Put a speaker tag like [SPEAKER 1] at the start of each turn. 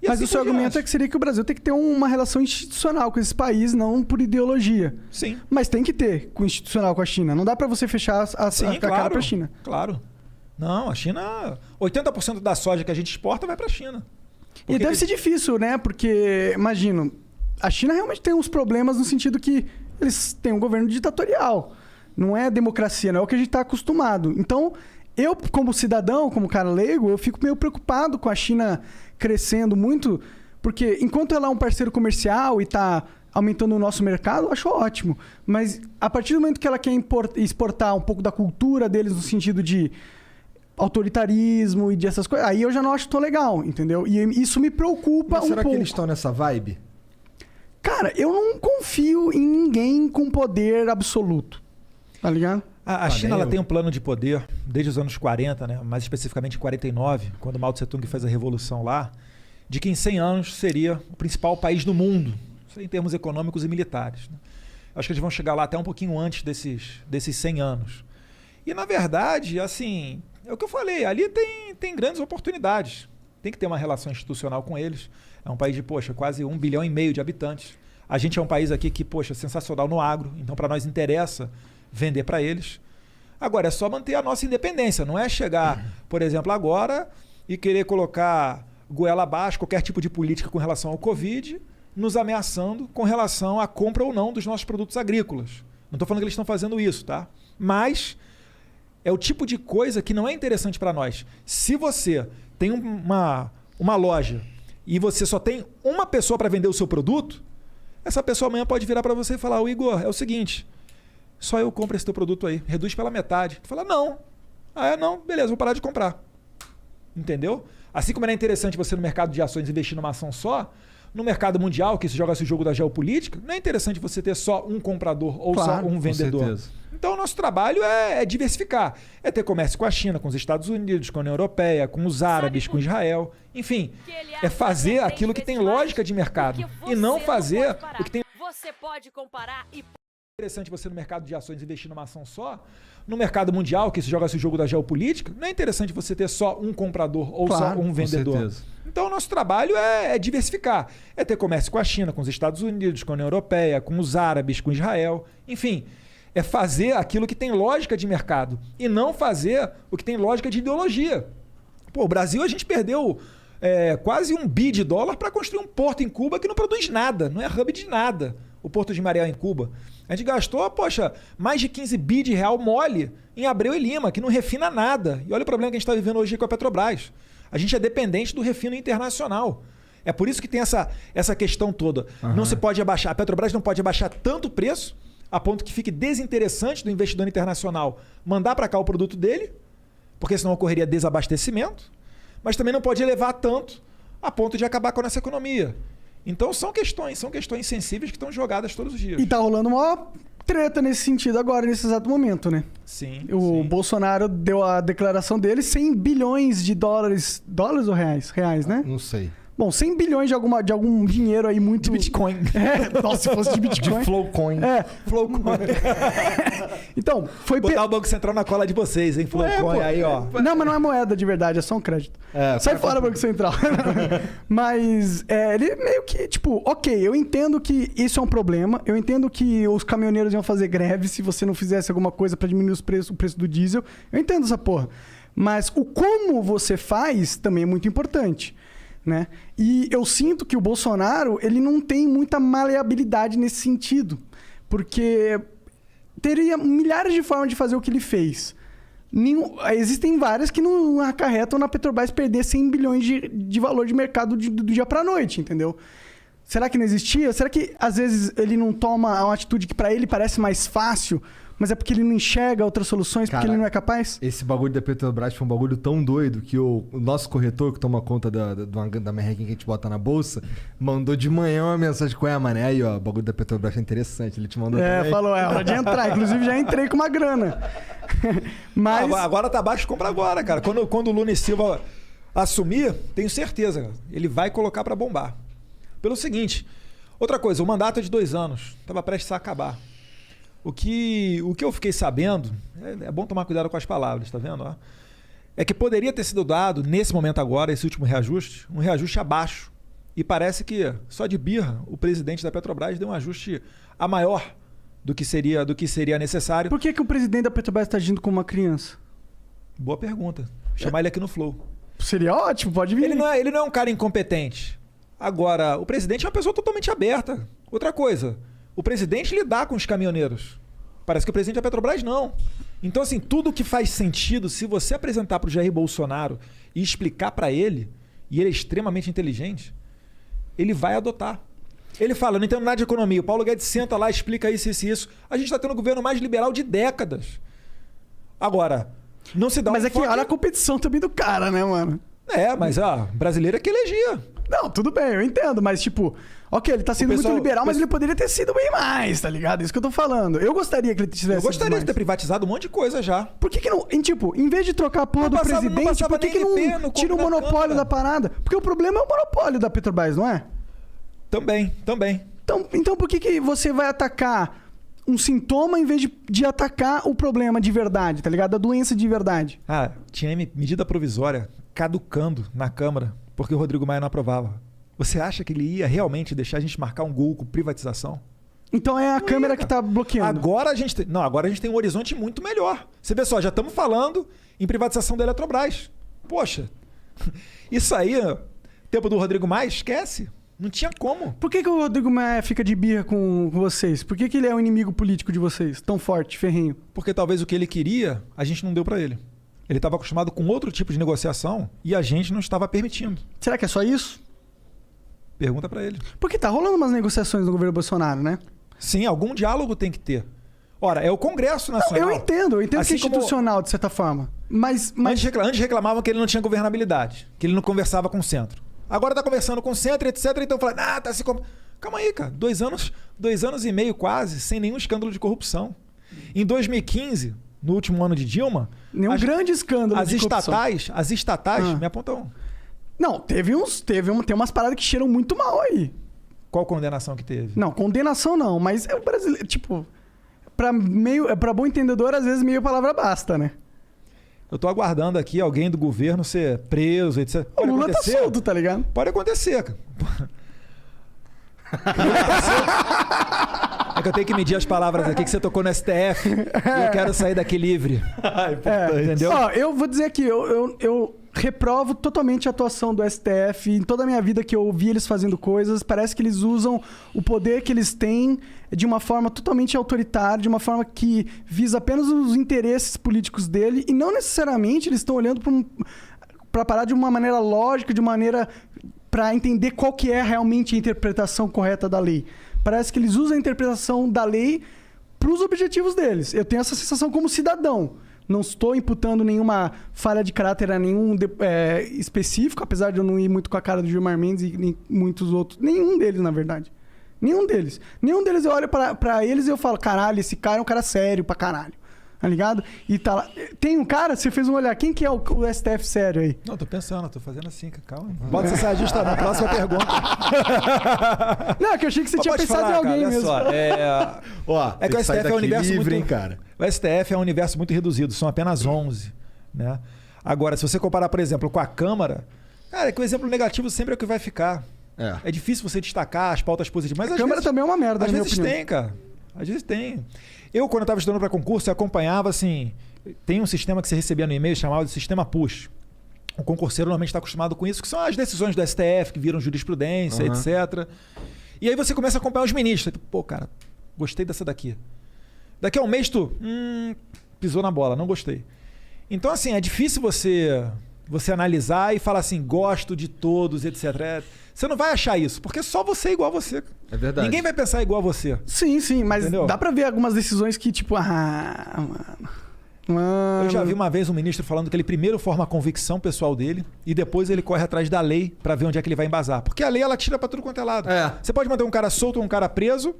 [SPEAKER 1] Mas o seu argumento seria que o Brasil tem que ter uma relação institucional com esses países, não por ideologia.
[SPEAKER 2] Sim.
[SPEAKER 1] Mas tem que ter com institucional com a China. Não dá para você fechar a cara para a China.
[SPEAKER 2] Claro. Não, a China... 80% da soja que a gente exporta vai para a China.
[SPEAKER 1] E deve ser difícil, né? Porque, imagino, a China realmente tem uns problemas no sentido que eles têm um governo ditatorial. Não é democracia, não é o que a gente está acostumado. Então, eu, como cidadão, como cara leigo, eu fico meio preocupado com a China crescendo muito, porque enquanto ela é um parceiro comercial e está aumentando o nosso mercado, eu acho ótimo. Mas a partir do momento que ela quer exportar um pouco da cultura deles no sentido de autoritarismo e de essas coisas, aí eu já não acho tão legal, entendeu? E isso me preocupa um pouco.
[SPEAKER 3] Será que eles estão nessa vibe?
[SPEAKER 1] Cara, eu não confio em ninguém com poder absoluto. Tá ligado?
[SPEAKER 2] A China ela tem um plano de poder desde os anos 40, né? Mais especificamente em 49, quando Mao Tse-tung fez a revolução lá, de que em 100 anos seria o principal país do mundo, em termos econômicos e militares. Né? Acho que eles vão chegar lá até um pouquinho antes desses 100 anos. E, na verdade, assim, é o que eu falei, ali tem grandes oportunidades. Tem que ter uma relação institucional com eles. É um país de, quase 1,5 bilhão de habitantes. A gente é um país aqui que, sensacional no agro, então para nós interessa vender para eles. Agora, é só manter a nossa independência, não é chegar, por exemplo, agora e querer colocar goela abaixo qualquer tipo de política com relação ao Covid, nos ameaçando com relação à compra ou não dos nossos produtos agrícolas. Não estou falando que eles estão fazendo isso, tá? Mas é o tipo de coisa que não é interessante para nós. Se você tem uma loja e você só tem uma pessoa para vender o seu produto, essa pessoa amanhã pode virar para você e falar: Igor, é o seguinte, só eu compro esse teu produto aí, reduz pela metade. Tu fala: não. Não, beleza, vou parar de comprar. Entendeu? Assim como era interessante você no mercado de ações investir numa ação só, no mercado mundial, que se joga esse jogo da geopolítica, não é interessante você ter só um comprador ou só um vendedor. Com certeza. Então o nosso trabalho é diversificar. É ter comércio com a China, com os Estados Unidos, com a União Europeia, com os árabes, com Israel. Enfim, é fazer aquilo que tem lógica de mercado e não fazer o que tem...
[SPEAKER 4] Você pode comparar e...
[SPEAKER 2] interessante você no mercado de ações investir numa ação só. No mercado mundial, que se joga esse jogo da geopolítica, não é interessante você ter só um comprador ou só um vendedor. Com certeza. Então o nosso trabalho é diversificar. É ter comércio com a China, com os Estados Unidos, com a União Europeia, com os árabes, com Israel. Enfim, é fazer aquilo que tem lógica de mercado e não fazer o que tem lógica de ideologia. O Brasil, a gente perdeu quase $1 bi para construir um porto em Cuba que não produz nada, não é hub de nada. O Porto de Mariel em Cuba. A gente gastou, mais de 15 bi de real mole em Abreu e Lima, que não refina nada. E olha o problema que a gente está vivendo hoje com a Petrobras. A gente é dependente do refino internacional. É por isso que tem essa questão toda. Não se pode abaixar, a Petrobras não pode abaixar tanto o preço, a ponto que fique desinteressante do investidor internacional mandar para cá o produto dele, porque senão ocorreria desabastecimento, mas também não pode elevar tanto a ponto de acabar com a nossa economia. Então são questões sensíveis que estão jogadas todos os dias.
[SPEAKER 1] E tá rolando uma treta nesse sentido agora, nesse exato momento, né?
[SPEAKER 2] Sim.
[SPEAKER 1] O Bolsonaro deu a declaração dele, 100 bilhões de dólares. Dólares ou reais? Reais, né?
[SPEAKER 3] Não sei.
[SPEAKER 1] Bom, 100 bilhões de algum dinheiro aí muito...
[SPEAKER 2] De Bitcoin.
[SPEAKER 1] Nossa, se fosse de Bitcoin.
[SPEAKER 3] De Flowcoin.
[SPEAKER 1] Flowcoin. Então, foi...
[SPEAKER 2] Botar o Banco Central na cola de vocês, hein? Flowcoin aí, ó.
[SPEAKER 1] Não, mas não é moeda de verdade, é só um crédito. Sai fora, Banco Central. Mas ele meio que, ok, eu entendo que isso é um problema, eu entendo que os caminhoneiros iam fazer greve se você não fizesse alguma coisa pra diminuir o preço do diesel. Eu entendo essa porra. Mas o como você faz também é muito importante. Né? E eu sinto que o Bolsonaro ele não tem muita maleabilidade nesse sentido, porque teria milhares de formas de fazer o que ele fez. Existem várias que não acarretam na Petrobras perder 100 bilhões de valor de mercado do dia para a noite, entendeu? Será que não existia? Será que às vezes ele não toma uma atitude que para ele parece mais fácil, mas é porque ele não enxerga outras soluções, porque ele não é capaz?
[SPEAKER 3] Esse bagulho da Petrobras foi um bagulho tão doido que o nosso corretor, que toma conta da merrequinha que a gente bota na bolsa, mandou de manhã uma mensagem com mané, aí, ó, o bagulho da Petrobras é interessante. Ele te mandou também.
[SPEAKER 1] Falou, é hora de entrar. Inclusive, já entrei com uma grana. Mas...
[SPEAKER 2] Agora tá baixo, compra agora, cara. Quando o Lula e Silva assumir, tenho certeza, cara, ele vai colocar para bombar. Pelo seguinte, outra coisa, o mandato é de 2 anos, estava prestes a acabar. O que eu fiquei sabendo, é bom tomar cuidado com as palavras, tá vendo? Ó? É que poderia ter sido dado, nesse momento agora, esse último reajuste, um reajuste abaixo E parece que, só de birra, o presidente da Petrobras deu um ajuste a maior do que seria necessário.
[SPEAKER 1] Por que o presidente da Petrobras está agindo como uma criança?
[SPEAKER 2] Boa pergunta. Chamar ele aqui no Flow.
[SPEAKER 1] Seria ótimo, pode vir.
[SPEAKER 2] Ele não é um cara incompetente. Agora, o presidente é uma pessoa totalmente aberta. Outra coisa, o presidente lidar com os caminhoneiros. Parece que o presidente da Petrobras não. Então, assim, tudo que faz sentido, se você apresentar para o Jair Bolsonaro e explicar para ele, e ele é extremamente inteligente, ele vai adotar. Ele fala, eu não entendo nada de economia. O Paulo Guedes senta lá, explica isso, isso e isso. A gente está tendo o governo mais liberal de décadas. Agora, não se dá
[SPEAKER 1] Mas é que olha a competição também do cara, né, mano?
[SPEAKER 2] Mas brasileiro é que elegia.
[SPEAKER 1] Não, tudo bem, eu entendo, mas tipo, ok, ele tá sendo muito liberal, mas ele poderia ter sido bem mais, tá ligado? Isso que eu tô falando. Eu gostaria que ele tivesse
[SPEAKER 2] Eu gostaria de ter privatizado um monte de coisa já.
[SPEAKER 1] Por que não, em vez de trocar a porra do presidente, por que não tira o monopólio da parada? Porque o problema é o monopólio da Petrobras, não é?
[SPEAKER 2] Também.
[SPEAKER 1] Então por que você vai atacar um sintoma em vez de atacar o problema de verdade, tá ligado? A doença de verdade.
[SPEAKER 2] Tinha medida provisória caducando na Câmara porque o Rodrigo Maia não aprovava. Você acha que ele ia realmente deixar a gente marcar um gol com privatização?
[SPEAKER 1] Então é a Câmara que tá bloqueando.
[SPEAKER 2] Agora a gente tem um horizonte muito melhor. Você vê só, já estamos falando em privatização da Eletrobras. Poxa, isso aí, tempo do Rodrigo Maia, esquece. Não tinha como.
[SPEAKER 1] Por que o Rodrigo Maia fica de birra com vocês? Por que ele é o inimigo político de vocês? Tão forte, ferrenho?
[SPEAKER 2] Porque talvez o que ele queria, a gente não deu para ele. Ele estava acostumado com outro tipo de negociação e a gente não estava permitindo.
[SPEAKER 1] Será que é só isso?
[SPEAKER 2] Pergunta para ele.
[SPEAKER 1] Porque tá rolando umas negociações no governo Bolsonaro, né?
[SPEAKER 2] Sim, algum diálogo tem que ter. Ora, é o Congresso Nacional.
[SPEAKER 1] Não, eu entendo
[SPEAKER 2] assim
[SPEAKER 1] que é institucional, de certa forma. Mas...
[SPEAKER 2] Antes reclamavam que ele não tinha governabilidade, que ele não conversava com o centro. Agora tá conversando com o centro, etc. Então falando, tá se... Calma aí, cara. 2 anos e meio quase, sem nenhum escândalo de corrupção. Em 2015, no último ano de Dilma...
[SPEAKER 1] Nenhum grande escândalo de corrupção.
[SPEAKER 2] As estatais me apontam.
[SPEAKER 1] Não, tem umas paradas que cheiram muito mal aí.
[SPEAKER 2] Qual condenação que teve?
[SPEAKER 1] Não, condenação não, mas é o brasileiro, tipo... Pra bom entendedor, às vezes meio palavra basta, né?
[SPEAKER 2] Eu tô aguardando aqui alguém do governo ser preso, etc.
[SPEAKER 1] O Lula tá solto, tá ligado?
[SPEAKER 2] Pode acontecer, cara. É que eu tenho que medir as palavras aqui que você tocou no STF e eu quero sair daqui livre. Entendeu?
[SPEAKER 1] Eu vou dizer que eu reprovo totalmente a atuação do STF. Em toda a minha vida que eu vi eles fazendo coisas, parece que eles usam o poder que eles têm de uma forma totalmente autoritária, de uma forma que visa apenas os interesses políticos dele e não necessariamente eles estão olhando para parar de uma maneira lógica, de uma maneira para entender qual que é realmente a interpretação correta da lei. Parece que eles usam a interpretação da lei para os objetivos deles. Eu tenho essa sensação como cidadão. Não estou imputando nenhuma falha de caráter a nenhum específico, apesar de eu não ir muito com a cara do Gilmar Mendes e nem muitos outros. Nenhum deles, na verdade. Nenhum deles. Nenhum deles eu olho pra eles e eu falo, caralho, esse cara é um cara sério pra caralho. Tá ligado? E tá lá. Tem um cara, você fez um olhar, quem que é o STF sério aí?
[SPEAKER 2] Não, tô pensando, tô fazendo assim, calma. Bota essa saia justa na próxima pergunta.
[SPEAKER 1] Não, que eu achei que você tinha pensado em alguém mesmo.
[SPEAKER 2] Só, que o STF é um universo
[SPEAKER 3] livre,
[SPEAKER 2] muito...
[SPEAKER 3] hein, cara?
[SPEAKER 2] O STF é um universo muito reduzido, são apenas 11. Né? Agora, se você comparar, por exemplo, com a Câmara, cara, é que o exemplo negativo sempre é o que vai ficar. É difícil você destacar as pautas positivas. Mas
[SPEAKER 1] a Câmara também é uma merda,
[SPEAKER 2] às vezes tem, cara. Às vezes tem. Eu, quando eu estava estudando para concurso, eu acompanhava, assim... Tem um sistema que você recebia no e-mail chamado de sistema push. O concurseiro normalmente está acostumado com isso, que são as decisões do STF, que viram jurisprudência, etc. E aí você começa a acompanhar os ministros. Pô, cara, gostei dessa daqui. Daqui a um mês tu... pisou na bola, não gostei. Então, assim, é difícil você analisar e falar assim, gosto de todos, etc. Você não vai achar isso, porque só você é igual a você.
[SPEAKER 3] É verdade.
[SPEAKER 2] Ninguém vai pensar igual a você.
[SPEAKER 1] Sim, mas entendeu? Dá pra ver algumas decisões que, tipo, mano...
[SPEAKER 2] Eu já vi uma vez um ministro falando que ele primeiro forma a convicção pessoal dele e depois ele corre atrás da lei pra ver onde é que ele vai embasar. Porque a lei, ela tira pra tudo quanto é lado. Você pode manter um cara solto ou um cara preso